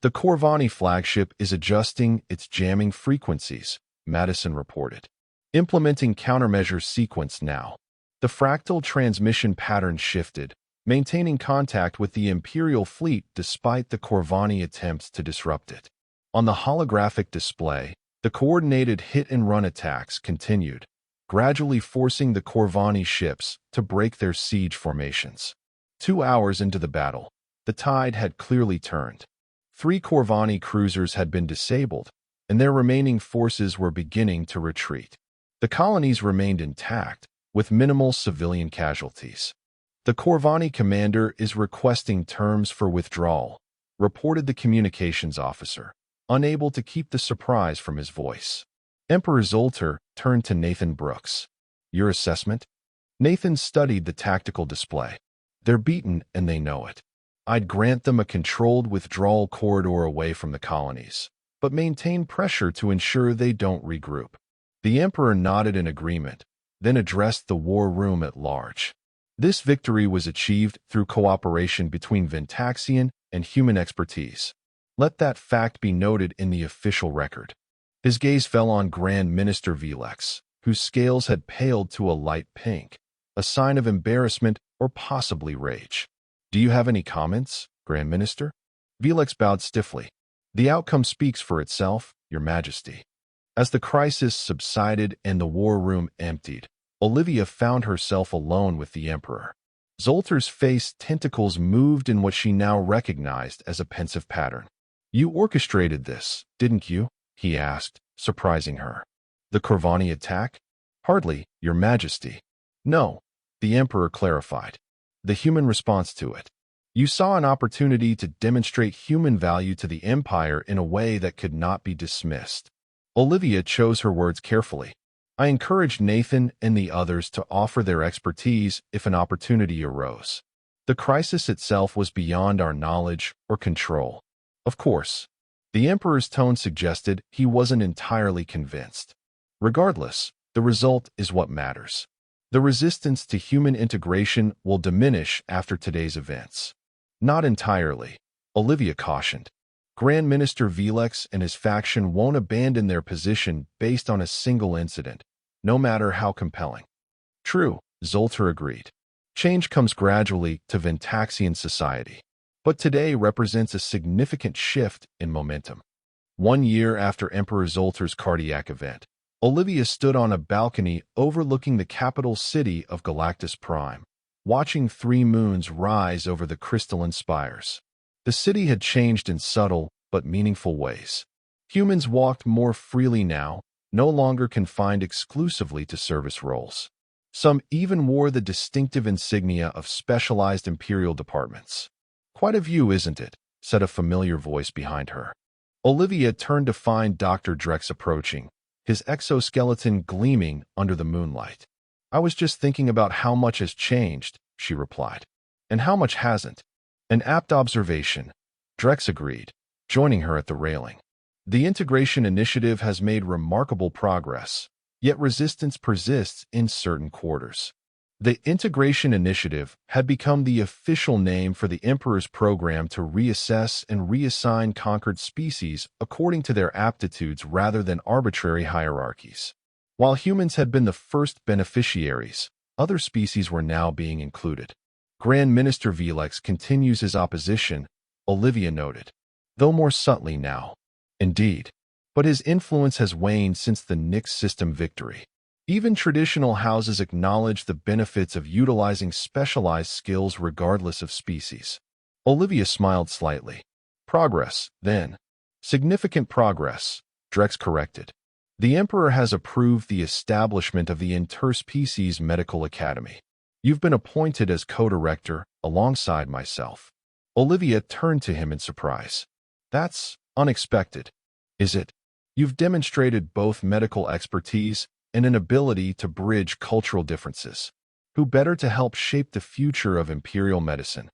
The Corvani flagship is adjusting its jamming frequencies, Madison reported. Implementing countermeasure sequence now. The fractal transmission pattern shifted, maintaining contact with the Imperial fleet despite the Corvani attempts to disrupt it. On the holographic display, the coordinated hit-and-run attacks continued, gradually forcing the Corvani ships to break their siege formations. 2 hours into the battle, the tide had clearly turned. 3 Corvani cruisers had been disabled, and their remaining forces were beginning to retreat. The colonies remained intact, with minimal civilian casualties. The Corvani commander is requesting terms for withdrawal, reported the communications officer, unable to keep the surprise from his voice. Emperor Zoltar turned to Nathan Brooks. Your assessment? Nathan studied the tactical display. They're beaten and they know it. I'd grant them a controlled withdrawal corridor away from the colonies, but maintain pressure to ensure they don't regroup. The Emperor nodded in agreement, then addressed the war room at large. This victory was achieved through cooperation between Ventaxian and human expertise. Let that fact be noted in the official record. His gaze fell on Grand Minister Velex, whose scales had paled to a light pink, a sign of embarrassment or possibly rage. Do you have any comments, Grand Minister? Velex bowed stiffly. The outcome speaks for itself, Your Majesty. As the crisis subsided and the war room emptied, Olivia found herself alone with the Emperor. Zoltar's face tentacles moved in what she now recognized as a pensive pattern. You orchestrated this, didn't you? He asked, surprising her. The Corvani attack? Hardly, Your Majesty. No, the Emperor clarified. The human response to it. You saw an opportunity to demonstrate human value to the Empire in a way that could not be dismissed. Olivia chose her words carefully. I encouraged Nathan and the others to offer their expertise if an opportunity arose. The crisis itself was beyond our knowledge or control. Of course, the Emperor's tone suggested he wasn't entirely convinced. Regardless, the result is what matters. The resistance to human integration will diminish after today's events. Not entirely, Olivia cautioned. Grand Minister Velex and his faction won't abandon their position based on a single incident, no matter how compelling. True, Zoltar agreed. Change comes gradually to Ventaxian society, but today represents a significant shift in momentum. 1 year after Emperor Zoltar's cardiac event, Olivia stood on a balcony overlooking the capital city of Galactus Prime, watching 3 moons rise over the crystalline spires. The city had changed in subtle but meaningful ways. Humans walked more freely now, no longer confined exclusively to service roles. Some even wore the distinctive insignia of specialized imperial departments. Quite a view, isn't it? Said a familiar voice behind her. Olivia turned to find Dr. Drex approaching, his exoskeleton gleaming under the moonlight. I was just thinking about how much has changed, she replied. And how much hasn't? An apt observation, Drex agreed, joining her at the railing. The integration initiative has made remarkable progress, yet resistance persists in certain quarters. The Integration Initiative had become the official name for the Emperor's program to reassess and reassign conquered species according to their aptitudes rather than arbitrary hierarchies. While humans had been the first beneficiaries, other species were now being included. Grand Minister Velex continues his opposition, Olivia noted, though more subtly now. Indeed, but his influence has waned since the Nyx system victory. Even traditional houses acknowledge the benefits of utilizing specialized skills regardless of species. Olivia smiled slightly. Progress, then. Significant progress, Drex corrected. The Emperor has approved the establishment of the Interspecies Medical Academy. You've been appointed as co-director alongside myself. Olivia turned to him in surprise. That's unexpected, is it? You've demonstrated both medical expertise and an ability to bridge cultural differences. Who better to help shape the future of imperial medicine?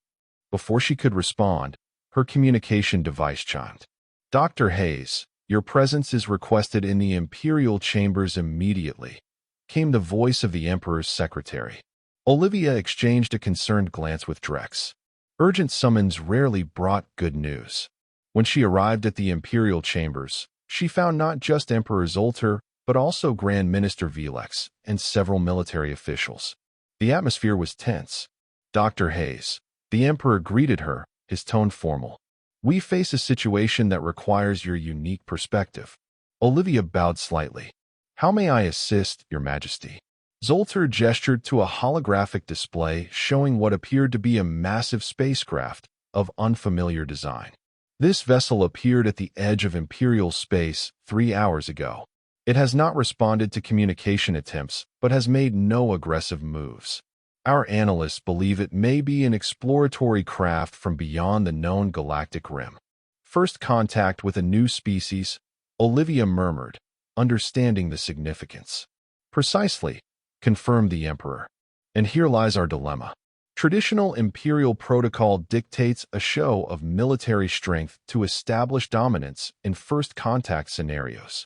Before she could respond, her communication device chimed. Dr. Hayes, your presence is requested in the imperial chambers immediately, came the voice of the Emperor's secretary. Olivia exchanged a concerned glance with Drex. Urgent summons rarely brought good news. When she arrived at the imperial chambers, she found not just Emperor Zoltar, but also Grand Minister Velex and several military officials. The atmosphere was tense. Dr. Hayes, the Emperor greeted her, his tone formal. We face a situation that requires your unique perspective. Olivia bowed slightly. How may I assist, Your Majesty? Zoltar gestured to a holographic display showing what appeared to be a massive spacecraft of unfamiliar design. This vessel appeared at the edge of Imperial space 3 hours ago. It has not responded to communication attempts, but has made no aggressive moves. Our analysts believe it may be an exploratory craft from beyond the known galactic rim. First contact with a new species, Olivia murmured, understanding the significance. Precisely, confirmed the Emperor. And here lies our dilemma. Traditional imperial protocol dictates a show of military strength to establish dominance in first contact scenarios.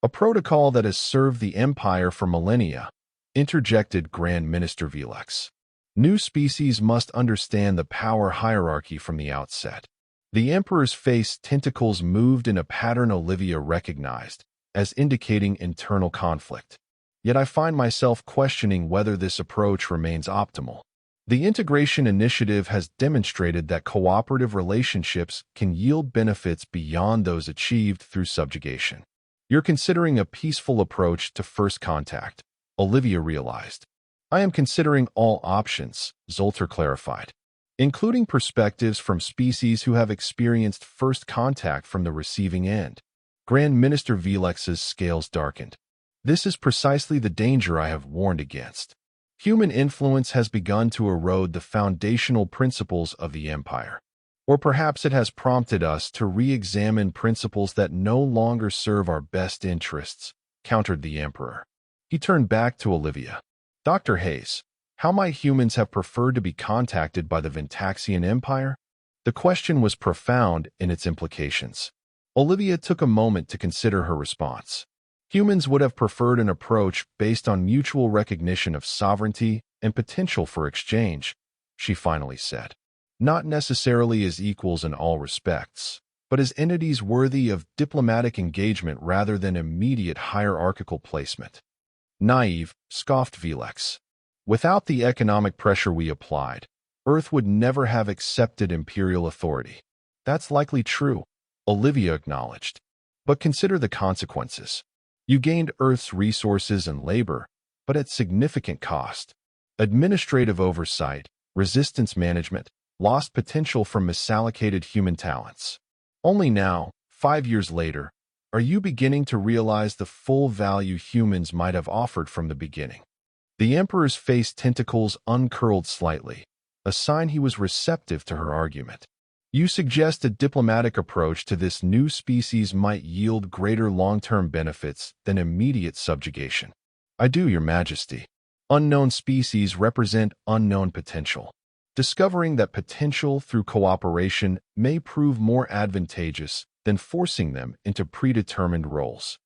A protocol that has served the Empire for millennia, interjected Grand Minister Velex. New species must understand the power hierarchy from the outset. The Emperor's face tentacles moved in a pattern Olivia recognized, as indicating internal conflict. Yet I find myself questioning whether this approach remains optimal. The integration initiative has demonstrated that cooperative relationships can yield benefits beyond those achieved through subjugation. You're considering a peaceful approach to first contact, Olivia realized. I am considering all options, Zolter clarified, including perspectives from species who have experienced first contact from the receiving end. Grand Minister Velex's scales darkened. This is precisely the danger I have warned against. Human influence has begun to erode the foundational principles of the Empire. Or perhaps it has prompted us to re-examine principles that no longer serve our best interests, countered the Emperor. He turned back to Olivia. Dr. Hayes, how might humans have preferred to be contacted by the Ventaxian Empire? The question was profound in its implications. Olivia took a moment to consider her response. Humans would have preferred an approach based on mutual recognition of sovereignty and potential for exchange, she finally said. Not necessarily as equals in all respects, but as entities worthy of diplomatic engagement rather than immediate hierarchical placement. Naive, scoffed Velex. Without the economic pressure we applied, Earth would never have accepted imperial authority. That's likely true, Olivia acknowledged. But consider the consequences. You gained Earth's resources and labor, but at significant cost. Administrative oversight, resistance management, lost potential from misallocated human talents. Only now, 5 years later, are you beginning to realize the full value humans might have offered from the beginning. The Emperor's face tentacles uncurled slightly, a sign he was receptive to her argument. You suggest a diplomatic approach to this new species might yield greater long-term benefits than immediate subjugation. I do, Your Majesty. Unknown species represent unknown potential. Discovering that potential through cooperation may prove more advantageous than forcing them into predetermined roles.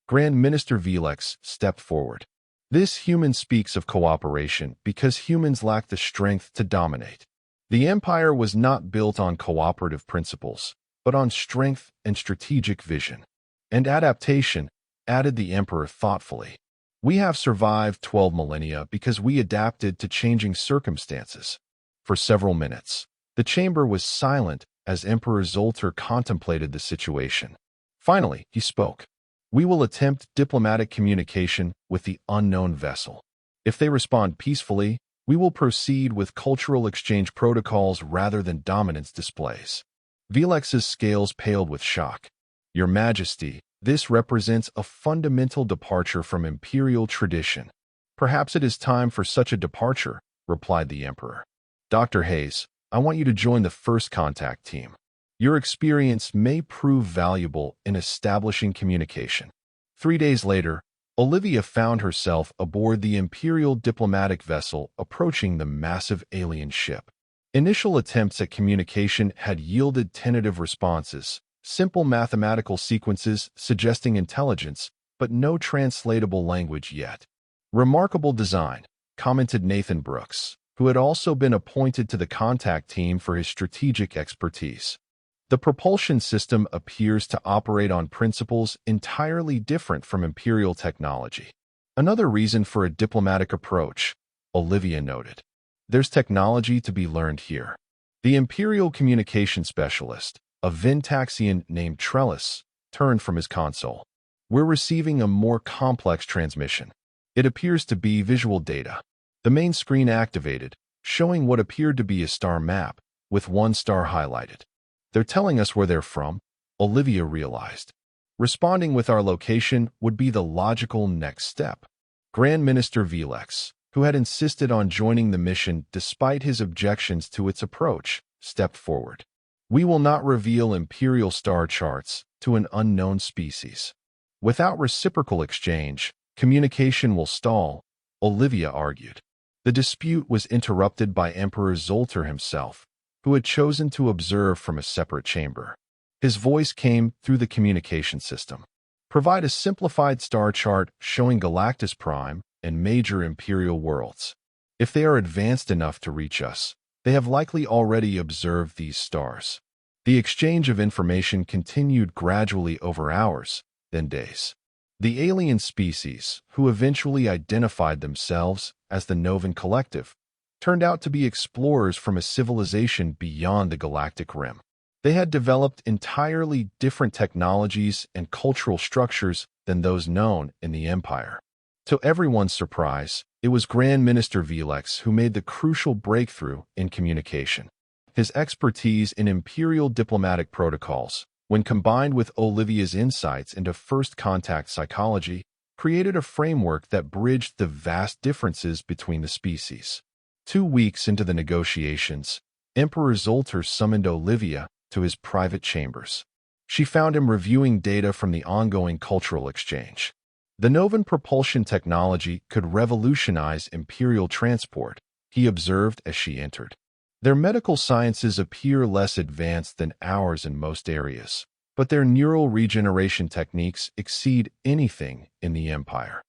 Grand Minister Velex stepped forward. This human speaks of cooperation because humans lack the strength to dominate. The Empire was not built on cooperative principles, but on strength and strategic vision. And adaptation, added the Emperor thoughtfully. We have survived 12 millennia because we adapted to changing circumstances. For several minutes, the chamber was silent as Emperor Zolter contemplated the situation. Finally, he spoke. We will attempt diplomatic communication with the unknown vessel. If they respond peacefully, we will proceed with cultural exchange protocols rather than dominance displays. Velex's scales paled with shock. Your Majesty, this represents a fundamental departure from imperial tradition. Perhaps it is time for such a departure, replied the Emperor. Dr. Hayes, I want you to join the first contact team. Your experience may prove valuable in establishing communication. 3 days later, Olivia found herself aboard the Imperial diplomatic vessel approaching the massive alien ship. Initial attempts at communication had yielded tentative responses, simple mathematical sequences suggesting intelligence, but no translatable language yet. Remarkable design, commented Nathan Brooks, who had also been appointed to the contact team for his strategic expertise. The propulsion system appears to operate on principles entirely different from Imperial technology. Another reason for a diplomatic approach, Olivia noted. There's technology to be learned here. The Imperial communication specialist, a Ventaxian named Trellis, turned from his console. We're receiving a more complex transmission. It appears to be visual data. The main screen activated, showing what appeared to be a star map, with one star highlighted. They're telling us where they're from, Olivia realized. Responding with our location would be the logical next step. Grand Minister Velex, who had insisted on joining the mission despite his objections to its approach, stepped forward. We will not reveal Imperial star charts to an unknown species. Without reciprocal exchange, communication will stall, Olivia argued. The dispute was interrupted by Emperor Zoltar himself, who had chosen to observe from a separate chamber. His voice came through the communication system. Provide a simplified star chart showing Galactus Prime and major Imperial worlds. If they are advanced enough to reach us, they have likely already observed these stars. The exchange of information continued gradually over hours, then days. The alien species, who eventually identified themselves as the Novan Collective, turned out to be explorers from a civilization beyond the galactic rim. They had developed entirely different technologies and cultural structures than those known in the Empire. To everyone's surprise, it was Grand Minister Velex who made the crucial breakthrough in communication. His expertise in imperial diplomatic protocols, when combined with Olivia's insights into first-contact psychology, created a framework that bridged the vast differences between the species. 2 weeks into the negotiations, Emperor Zoltar summoned Olivia to his private chambers. She found him reviewing data from the ongoing cultural exchange. The Novan propulsion technology could revolutionize imperial transport, he observed as she entered. Their medical sciences appear less advanced than ours in most areas, but their neural regeneration techniques exceed anything in the Empire.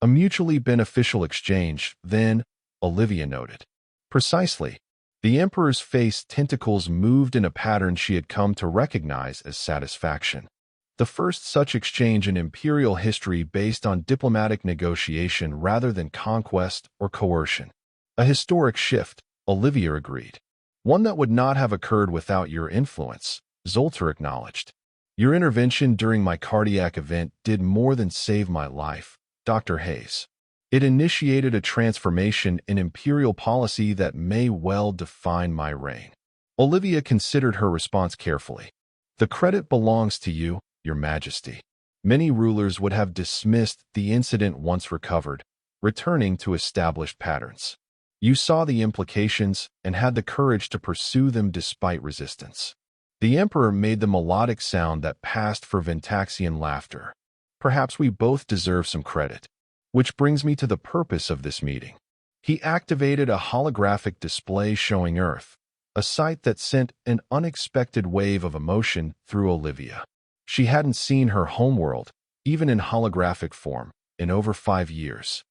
A mutually beneficial exchange, then, Olivia noted. Precisely. The Emperor's face tentacles moved in a pattern she had come to recognize as satisfaction. The first such exchange in imperial history based on diplomatic negotiation rather than conquest or coercion. A historic shift, Olivia agreed. One that would not have occurred without your influence, Zoltar acknowledged. Your intervention during my cardiac event did more than save my life, Dr. Hayes. It initiated a transformation in imperial policy that may well define my reign. Olivia considered her response carefully. The credit belongs to you, Your Majesty. Many rulers would have dismissed the incident once recovered, returning to established patterns. You saw the implications and had the courage to pursue them despite resistance. The Emperor made the melodic sound that passed for Ventaxian laughter. Perhaps we both deserve some credit. Which brings me to the purpose of this meeting. He activated a holographic display showing Earth, a sight that sent an unexpected wave of emotion through Olivia. She hadn't seen her homeworld, even in holographic form, in over 5 years.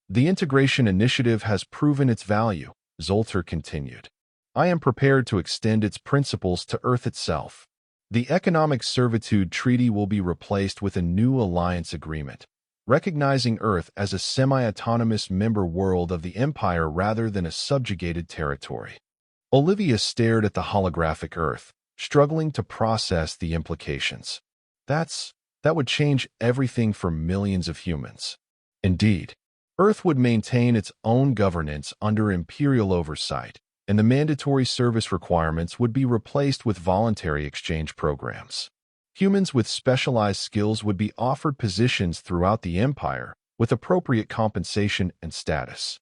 The integration initiative has proven its value, Zoltar continued. I am prepared to extend its principles to Earth itself. The Economic Servitude Treaty will be replaced with a new alliance agreement, recognizing Earth as a semi-autonomous member world of the Empire rather than a subjugated territory. Olivia stared at the holographic Earth, struggling to process the implications. That would change everything for millions of humans. Indeed, Earth would maintain its own governance under imperial oversight, and the mandatory service requirements would be replaced with voluntary exchange programs. Humans with specialized skills would be offered positions throughout the Empire with appropriate compensation and status.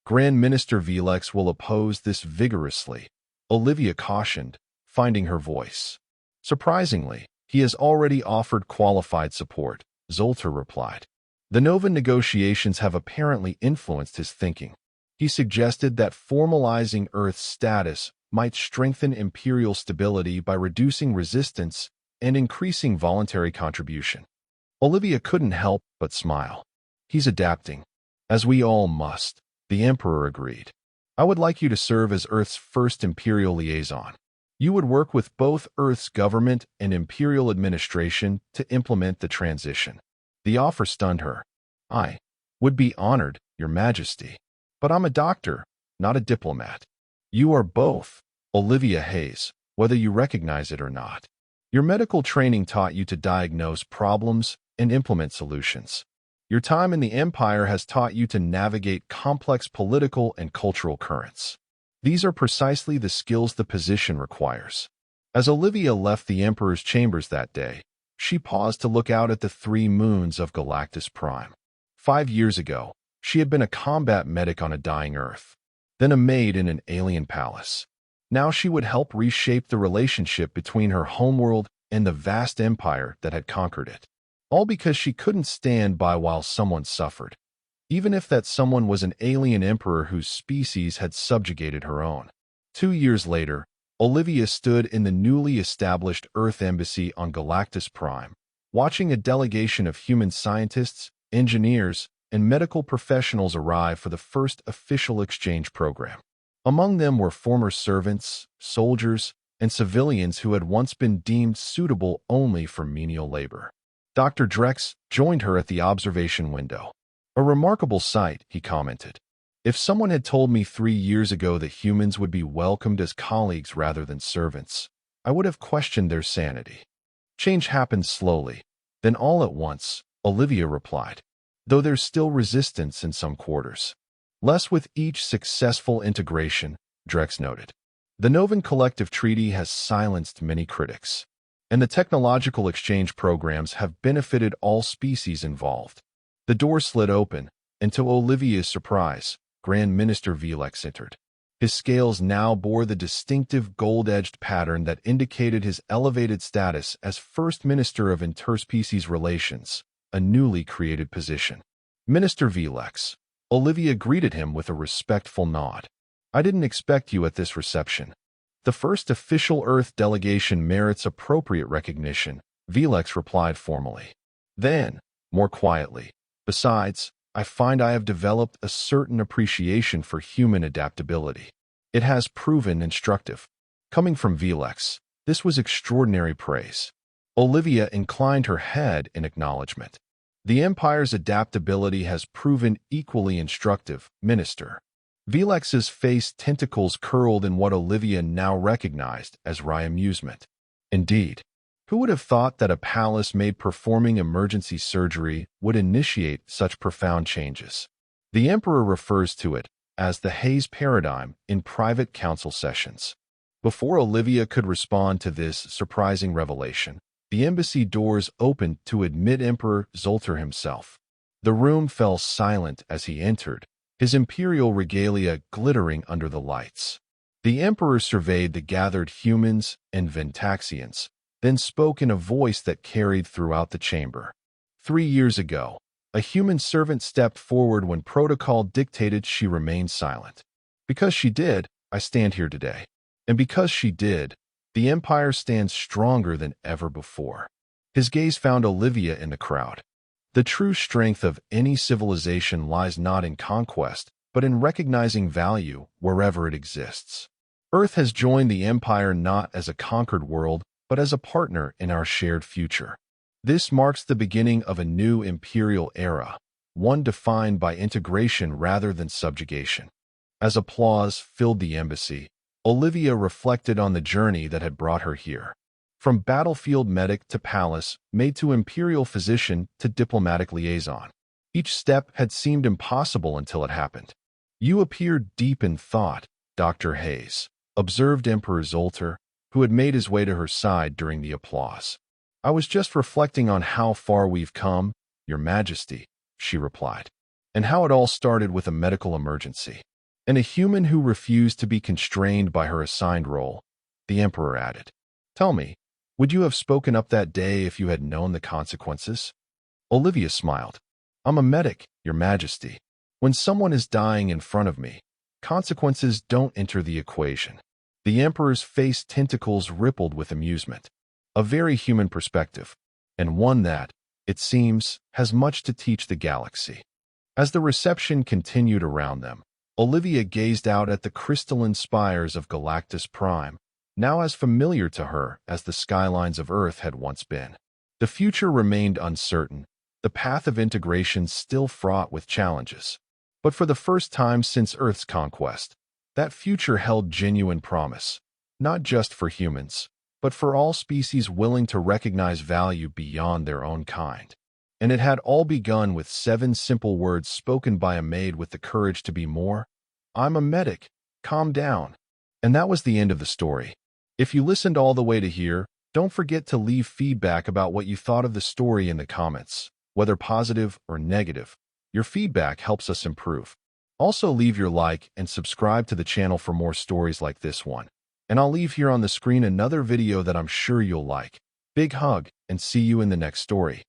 Grand Minister Velex will oppose this vigorously, Olivia cautioned, finding her voice. Surprisingly, he has already offered qualified support, Zoltar replied. The Novan negotiations have apparently influenced his thinking. He suggested that formalizing Earth's status might strengthen imperial stability by reducing resistance and increasing voluntary contribution. Olivia couldn't help but smile. He's adapting. As we all must, the Emperor agreed. I would like you to serve as Earth's first imperial liaison. You would work with both Earth's government and imperial administration to implement the transition. The offer stunned her. I would be honored, Your Majesty. But I'm a doctor, not a diplomat. You are both, Olivia Hayes, whether you recognize it or not. Your medical training taught you to diagnose problems and implement solutions. Your time in the Empire has taught you to navigate complex political and cultural currents. These are precisely the skills the position requires. As Olivia left the Emperor's chambers that day, she paused to look out at the 3 moons of Galactus Prime. 5 years ago, she had been a combat medic on a dying Earth, then a maid in an alien palace. Now she would help reshape the relationship between her homeworld and the vast empire that had conquered it. All because she couldn't stand by while someone suffered. even if that someone was an alien emperor whose species had subjugated her own. 2 years later, Olivia stood in the newly established Earth Embassy on Galactus Prime, watching a delegation of human scientists, engineers, and medical professionals arrive for the first official exchange program. Among them were former servants, soldiers, and civilians who had once been deemed suitable only for menial labor. Dr. Drex joined her at the observation window. "A remarkable sight," he commented. "If someone had told me 3 years ago that humans would be welcomed as colleagues rather than servants, I would have questioned their sanity." "Change happened slowly, then all at once," Olivia replied, "though there's still resistance in some quarters. Less with each successful integration," Drex noted. "The Novan Collective Treaty has silenced many critics, and the technological exchange programs have benefited all species involved." The door slid open, and to Olivia's surprise, Grand Minister Velex entered. His scales now bore the distinctive gold-edged pattern that indicated his elevated status as First Minister of Interspecies Relations, a newly created position. "Minister Velex," Olivia greeted him with a respectful nod. "I didn't expect you at this reception. The first official Earth delegation merits appropriate recognition," Velex replied formally. Then, more quietly, "Besides, I find I have developed a certain appreciation for human adaptability. It has proven instructive." Coming from Velex, this was extraordinary praise. Olivia inclined her head in acknowledgement. "The Empire's adaptability has proven equally instructive, Minister." Velex's face tentacles curled in what Olivia now recognized as wry amusement. "Indeed. Who would have thought that a palace maid performing emergency surgery would initiate such profound changes?" The Emperor refers to it as the Hayes paradigm in private council sessions. Before Olivia could respond to this surprising revelation, the embassy doors opened to admit Emperor Zoltar himself. The room fell silent as he entered, his imperial regalia glittering under the lights. The Emperor surveyed the gathered humans and Ventaxians, then spoke in a voice that carried throughout the chamber. 3 years ago, a human servant stepped forward when protocol dictated she remain silent. Because she did, I stand here today. And because she did, the Empire stands stronger than ever before." His gaze found Olivia in the crowd. The true strength of any civilization lies not in conquest, but in recognizing value wherever it exists. Earth has joined the Empire not as a conquered world, but as a partner in our shared future. This marks the beginning of a new imperial era, one defined by integration rather than subjugation. As applause filled the embassy, Olivia reflected on the journey that had brought her here. From battlefield medic to palace, maid to imperial physician to diplomatic liaison. Each step had seemed impossible until it happened. "You appear deep in thought, Dr. Hayes," observed Emperor Zoltar, who had made his way to her side during the applause. "I was just reflecting on how far we've come, Your Majesty," she replied, "and how it all started with a medical emergency. And a human who refused to be constrained by her assigned role," the Emperor added. "Tell me, would you have spoken up that day if you had known the consequences?" Olivia smiled. "I'm a medic, Your Majesty. When someone is dying in front of me, consequences don't enter the equation." The Emperor's face tentacles rippled with amusement. A very human perspective, and one that, it seems, has much to teach the galaxy. As the reception continued around them, Olivia gazed out at the crystalline spires of Galactus Prime, now as familiar to her as the skylines of Earth had once been. The future remained uncertain, the path of integration still fraught with challenges. But for the first time since Earth's conquest, that future held genuine promise, not just for humans, but for all species willing to recognize value beyond their own kind. And it had all begun with 7 simple words spoken by a maid with the courage to be more. "I'm a medic. Calm down." And that was the end of the story. If you listened all the way to here, don't forget to leave feedback about what you thought of the story in the comments, whether positive or negative. Your feedback helps us improve. Also leave your like and subscribe to the channel for more stories like this one. And I'll leave here on the screen another video that I'm sure you'll like. Big hug, and see you in the next story.